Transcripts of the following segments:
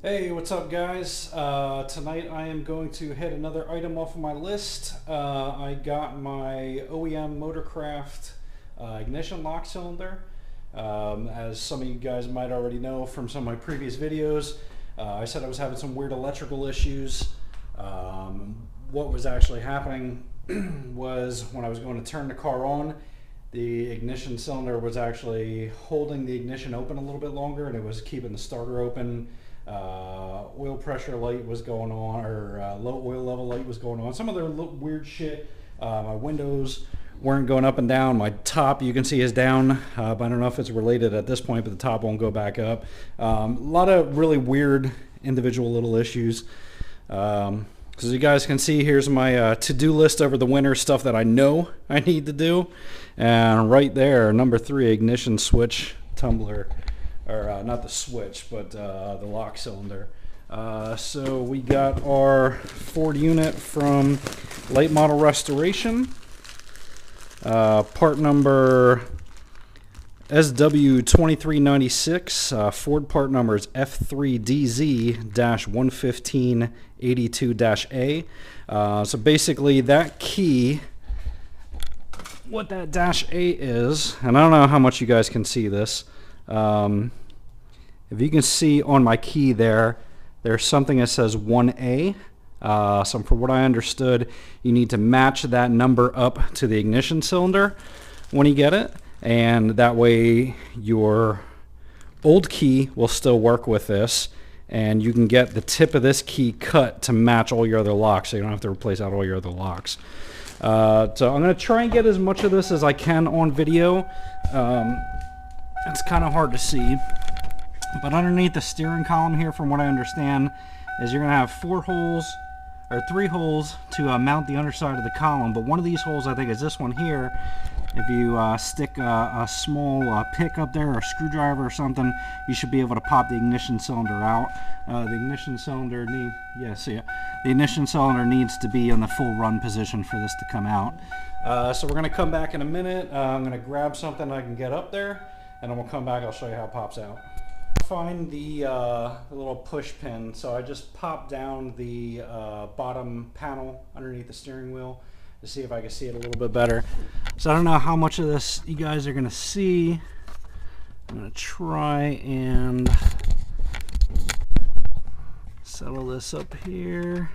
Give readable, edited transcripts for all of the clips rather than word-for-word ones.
Hey, what's up guys? Tonight I am going to hit another item off of my list. I got my OEM Motorcraft ignition lock cylinder. As some of you guys might already know from some of my previous videos, I said I was having some weird electrical issues. What was actually happening was when I was going to turn the car on, the ignition cylinder was actually holding the ignition open a little bit longer, and it was keeping the starter open. Oil pressure light was going on, or low oil level light was going on. Some other weird shit. My windows weren't going up and down. My top, you can see, is down. But I don't know if it's related at this point, but the top won't go back up. A lot of really weird individual little issues. As you guys can see, here's my to-do list over the winter, stuff that I know I need to do. And right there, number 3, ignition switch tumbler. Or not the switch, but the lock cylinder. So we got our Ford unit from Late Model Restoration. Part number SW2396. Ford part number is F3DZ-11582-A. So basically that key, what that -A is, and I don't know how much you guys can see this. If you can see on my key there, there's something that says 1A. So from what I understood, you need to match that number up to the ignition cylinder when you get it, and that way your old key will still work with this, and you can get the tip of this key cut to match all your other locks, so you don't have to replace out all your other locks. So I'm going to try and get as much of this as I can on video. It's kind of hard to see, but underneath the steering column here, from what I understand, is you're going to have 4 holes, or 3 holes to mount the underside of the column. But one of these holes, I think, is this one here. If you stick a small pick up there, or a screwdriver or something, you should be able to pop the ignition cylinder out. The ignition cylinder the ignition cylinder needs to be in the full run position for this to come out. So we're going to come back in a minute. I'm going to grab something I can get up there, and then we'll come back. I'll show you how it pops out. Find the little push pin. So I just popped down the bottom panel underneath the steering wheel to see if I can see it a little bit better. So I don't know how much of this you guys are going to see. I'm going to try and settle this up here.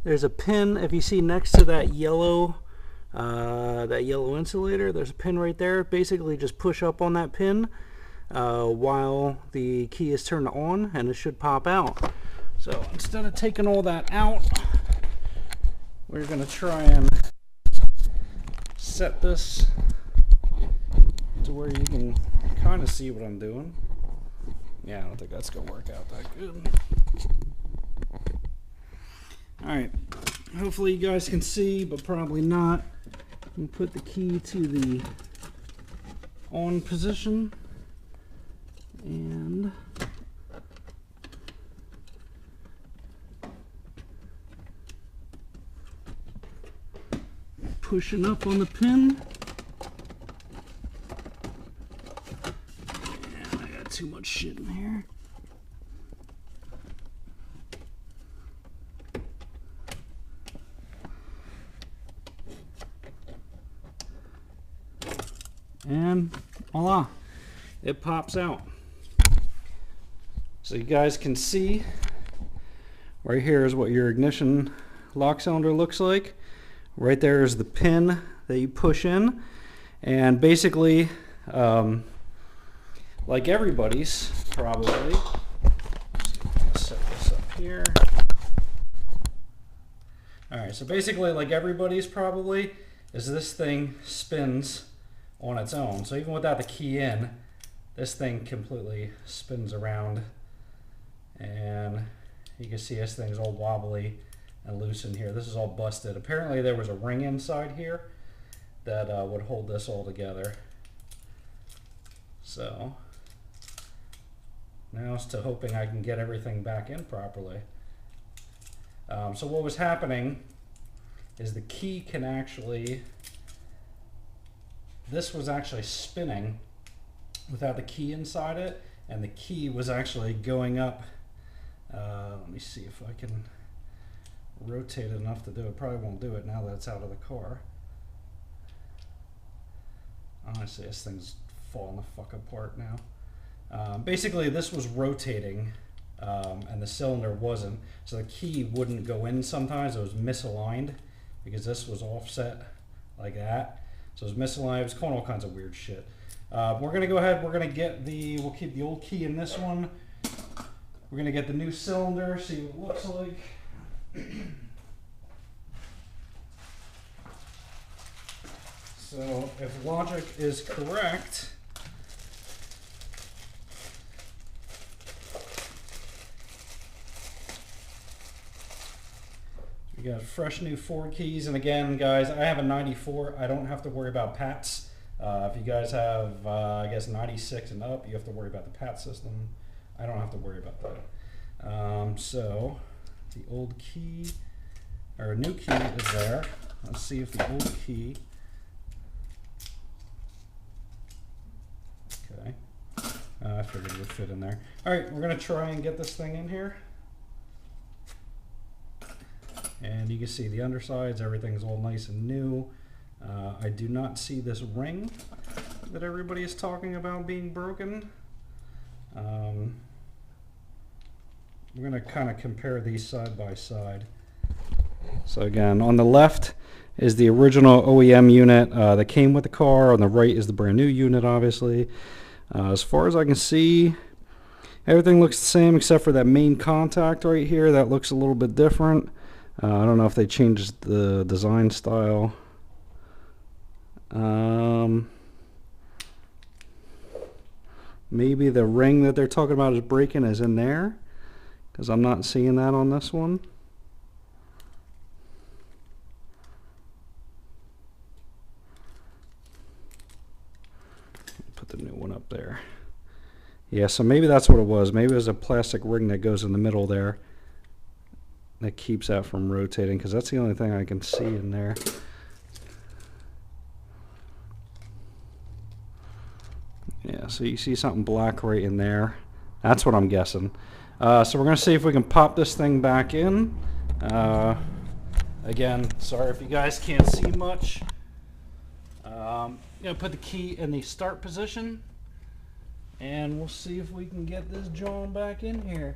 There's a pin, if you see next to that yellow insulator, there's a pin right there. Basically just push up on that pin while the key is turned on, and it should pop out. So instead of taking all that out, we're going to try and set this to where you can kind of see what I'm doing. Yeah, I don't think that's going to work out that good. Alright, hopefully you guys can see, but probably not. I'm going to put the key to the on position, and pushing up on the pin. And I got too much shit in here. And voila, it pops out. So you guys can see right here is what your ignition lock cylinder looks like. Right there is the pin that you push in, and basically like everybody's probably, set this up here. Alright, so basically like everybody's probably is this thing spins on its own. So even without the key in, this thing completely spins around, and you can see this thing's all wobbly and loose in here. This is all busted. Apparently there was a ring inside here that would hold this all together. So now it's to hoping I can get everything back in properly. So what was happening is the key can actually, this was actually spinning without the key inside it, and the key was actually going up. Let me see if I can rotate it enough to do it. Probably won't do it now that it's out of the car. Honestly, this thing's falling the fuck apart now. Basically, this was rotating, and the cylinder wasn't, so the key wouldn't go in sometimes. It was misaligned because this was offset like that. So it was misaligned. It was calling all kinds of weird shit. We're going to go ahead. We're going to get we'll keep the old key in this one. We're going to get the new cylinder, see what it looks like. So if logic is correct, we got fresh new Ford keys. And again, guys, I have a 94. I don't have to worry about PATs. If you guys have, I guess, 96 and up, you have to worry about the PAT system. I don't have to worry about that. So the old key, or new key is there. Let's see if the old key, okay, I figured it would fit in there. All right, we're gonna try and get this thing in here. And you can see the undersides, everything's all nice and new. I do not see this ring that everybody is talking about being broken. We're going to kind of compare these side by side. So again, on the left is the original OEM unit that came with the car. On the right is the brand new unit, obviously. As far as I can see, everything looks the same except for that main contact right here. That looks a little bit different. I don't know if they changed the design style. Maybe the ring that they're talking about is breaking is in there, because I'm not seeing that on this one. Put the new one up there. Yeah, so maybe that's what it was. Maybe it was a plastic ring that goes in the middle there that keeps that from rotating, because that's the only thing I can see in there. Yeah, so you see something black right in there. That's what I'm guessing. So we're going to see if we can pop this thing back in. Again, sorry if you guys can't see much. I'm going to put the key in the start position, and we'll see if we can get this drawn back in here.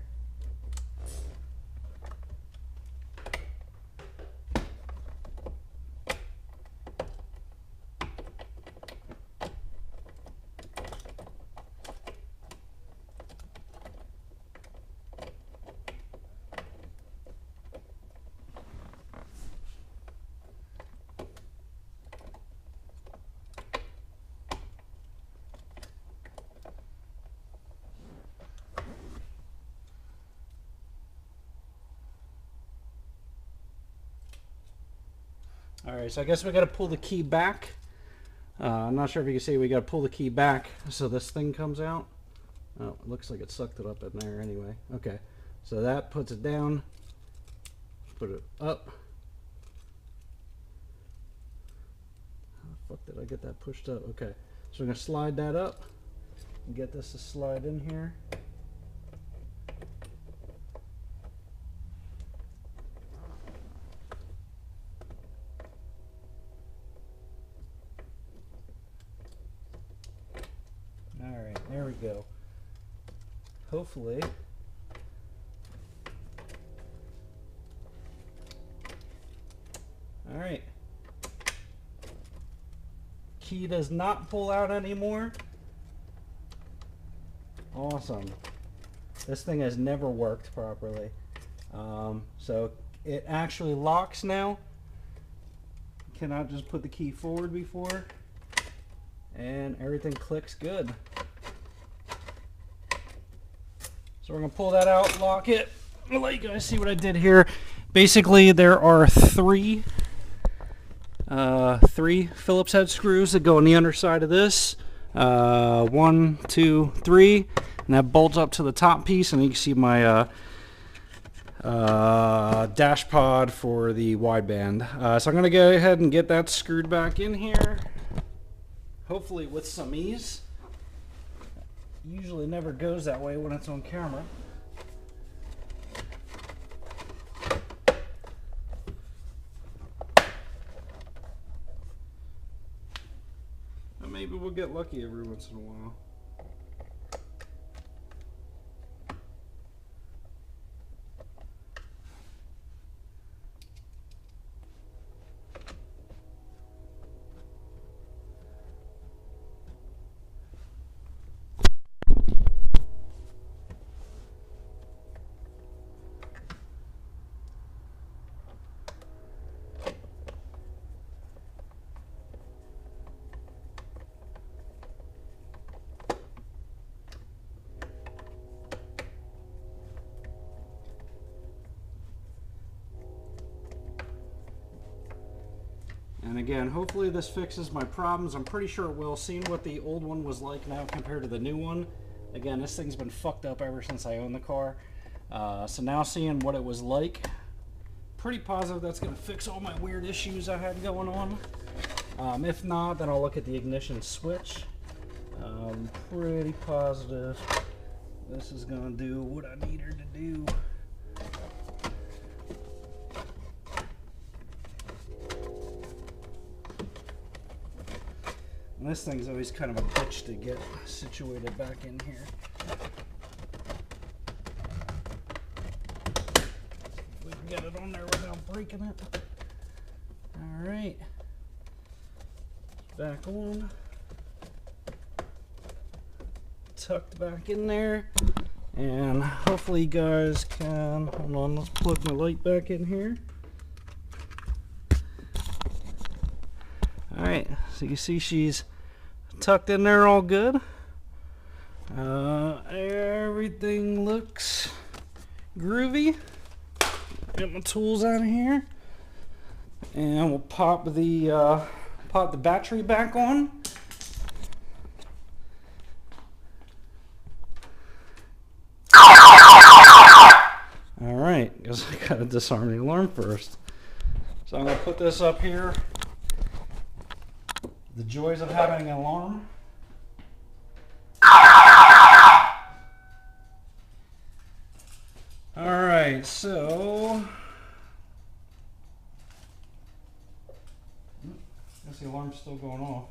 Alright, so I guess we got to pull the key back. I'm not sure if you can see, we got to pull the key back so this thing comes out. Oh, it looks like it sucked it up in there anyway. Okay, so that puts it down. Put it up. How the fuck did I get that pushed up? Okay, so we're going to slide that up and get this to slide in here. Alright, there we go. Hopefully. Alright. Key does not pull out anymore. Awesome. This thing has never worked properly. So it actually locks now. Cannot just put the key forward before. And everything clicks good. So we're going to pull that out, lock it. I'll let you guys see what I did here. Basically, there are three Phillips head screws that go on the underside of this. 1, 2, 3, and that bolts up to the top piece. And you can see my dash pod for the wideband. So I'm going to go ahead and get that screwed back in here. Hopefully with some ease. Usually never goes that way when it's on camera. And maybe we'll get lucky every once in a while. And again, hopefully this fixes my problems. I'm pretty sure it will. Seeing what the old one was like now compared to the new one. Again, this thing's been fucked up ever since I owned the car. So now seeing what it was like, pretty positive that's going to fix all my weird issues I had going on. If not, then I'll look at the ignition switch. Pretty positive this is going to do what I need her to do. And this thing's always kind of a bitch to get situated back in here. If we can get it on there without breaking it. Alright. Back on. Tucked back in there. And hopefully you guys can, hold on, let's plug my light back in here. Alright, so you see she's tucked in there all good. Everything looks groovy. Get my tools out of here. And we'll pop the battery back on. Alright, because I gotta disarm the alarm first. So I'm gonna put this up here. The joys of having an alarm. Alright, so I guess the alarm's still going off.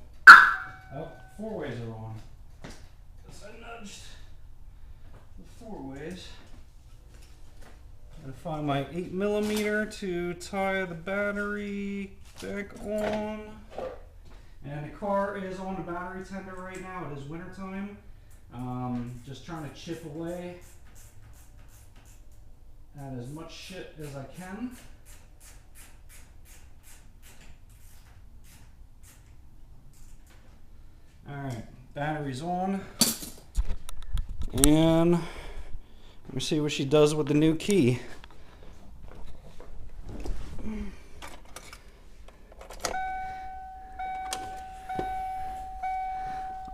Oh, 4-ways are on. Guess I nudged the 4-ways. I'm gonna find my 8mm to tie the battery back on. And the car is on a battery tender right now. It is winter time. Just trying to chip away at as much shit as I can. Alright, battery's on. And let me see what she does with the new key.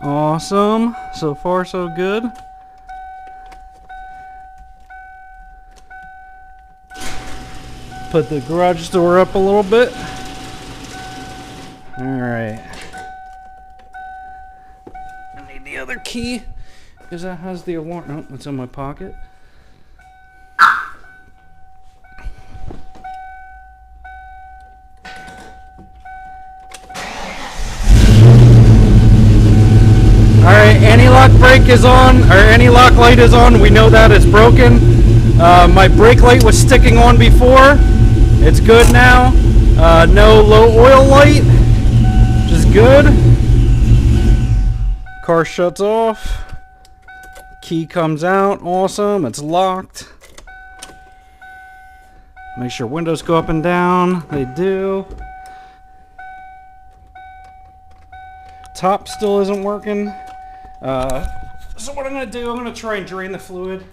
Awesome. So far, so good. Put the garage door up a little bit. Alright. I need the other key because that has the alarm. Oh, it's in my pocket. Alright, anti-lock brake is on, or anti-lock light is on. We know that it's broken. My brake light was sticking on before. It's good now. No low oil light, which is good. Car shuts off. Key comes out. Awesome. It's locked. Make sure windows go up and down. They do. Top still isn't working. So what I'm going to do, I'm going to try and drain the fluid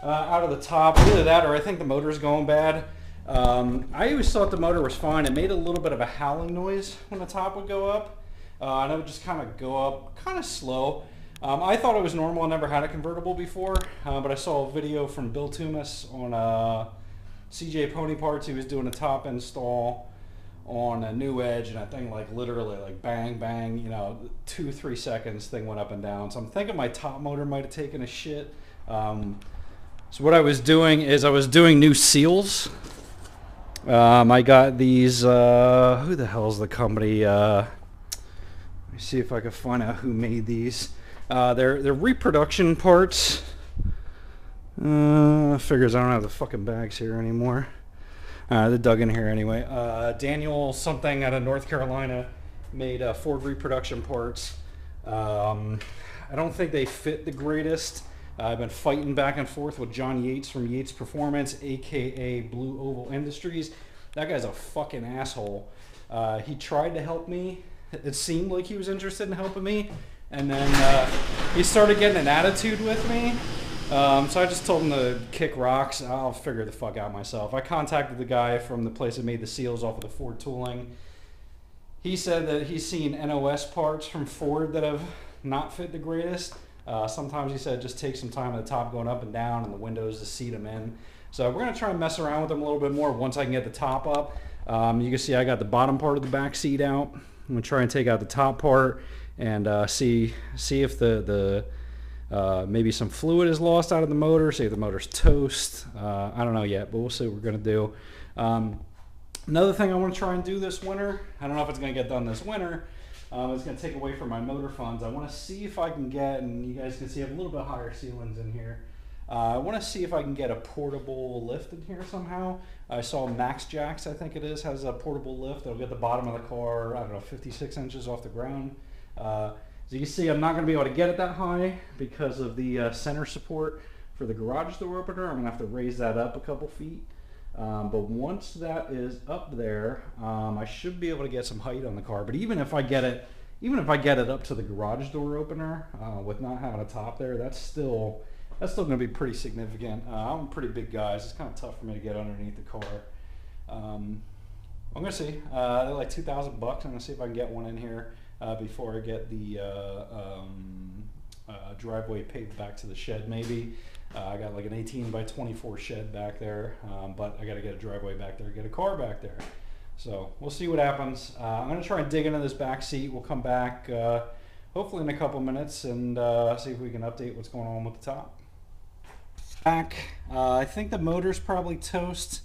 out of the top. Either that or I think the motor's going bad. I always thought the motor was fine. It made a little bit of a howling noise when the top would go up. And it would just kind of go up kind of slow. I thought it was normal. I never had a convertible before. But I saw a video from Bill Toomas on CJ Pony Parts. He was doing a top install on a new edge, and that thing like literally like bang bang, you know, 2-3 seconds thing went up and down. So I'm thinking my top motor might have taken a shit. So what I was doing is I was doing new seals. I got these, who the hell's the company? Let me see if I can find out who made these. They're reproduction parts. Figures I don't have the fucking bags here anymore. They're dug in here anyway. Daniel something out of North Carolina made Ford reproduction parts. I don't think they fit the greatest. I've been fighting back and forth with John Yates from Yates Performance, aka Blue Oval Industries. That guy's a fucking asshole. He tried to help me. It seemed like he was interested in helping me, and then he started getting an attitude with me. So I just told him to kick rocks. I'll figure the fuck out myself. I contacted the guy from the place that made the seals off of the Ford tooling. He said that he's seen NOS parts from Ford that have not fit the greatest. Sometimes he said it just takes some time at the top going up and down and the windows to seat them in. So we're going to try and mess around with them a little bit more once I can get the top up. You can see I got the bottom part of the back seat out. I'm going to try and take out the top part and see if the maybe some fluid is lost out of the motor, see if the motor's toast. I don't know yet, but we'll see what we're going to do. Another thing I want to try and do this winter, I don't know if it's going to get done this winter, it's going to take away from my motor funds. I want to see if I can get, and you guys can see I have a little bit higher ceilings in here. I want to see if I can get a portable lift in here somehow. I saw Max Jacks, I think it is, has a portable lift that'll get the bottom of the car, I don't know, 56 inches off the ground. So you can see I'm not going to be able to get it that high because of the center support for the garage door opener. I'm going to have to raise that up a couple feet. But once that is up there, I should be able to get some height on the car. But even if I get it up to the garage door opener with not having a top there, that's still going to be pretty significant. I'm a pretty big guy, so it's kind of tough for me to get underneath the car. I'm gonna see. They're like $2,000. I'm gonna see if I can get one in here before I get the driveway paved back to the shed. Maybe. I got like an 18 by 24 shed back there, but I got to get a driveway back there, get a car back there. So we'll see what happens. I'm going to try and dig into this back seat. We'll come back hopefully in a couple minutes and see if we can update what's going on with the top. Back. I think the motor's probably toast.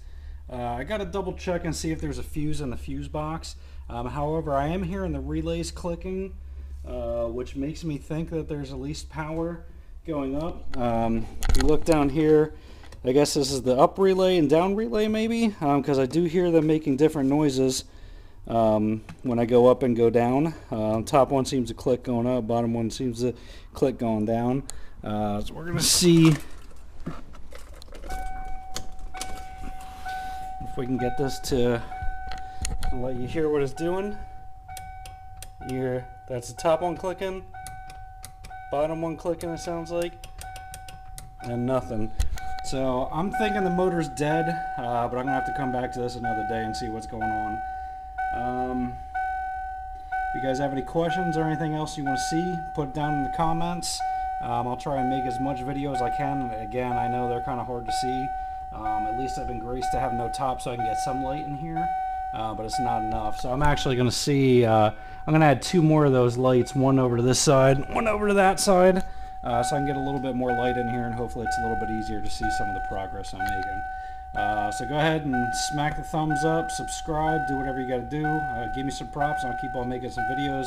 I got to double check and see if there's a fuse in the fuse box. However, I am hearing the relays clicking, which makes me think that there's at least power going up. If you look down here, I guess this is the up relay and down relay maybe, because I do hear them making different noises when I go up and go down. Top one seems to click going up, bottom one seems to click going down. So we're going to see if we can get this to let you hear what it's doing. Here, that's the top one clicking. Bottom one clicking, it sounds like, and nothing. So I'm thinking the motor's dead, but I'm gonna have to come back to this another day and see what's going on. If you guys have any questions or anything else you want to see, put it down in the comments. I'll try and make as much video as I can. Again, I know they're kind of hard to see. At least I've been graced to have no top so I can get some light in here, but it's not enough. So I'm actually going to see, I'm going to add 2 more of those lights, one over to this side, one over to that side, so I can get a little bit more light in here, and hopefully it's a little bit easier to see some of the progress I'm making. So go ahead and smack the thumbs up, subscribe, do whatever you got to do. Give me some props, and I'll keep on making some videos.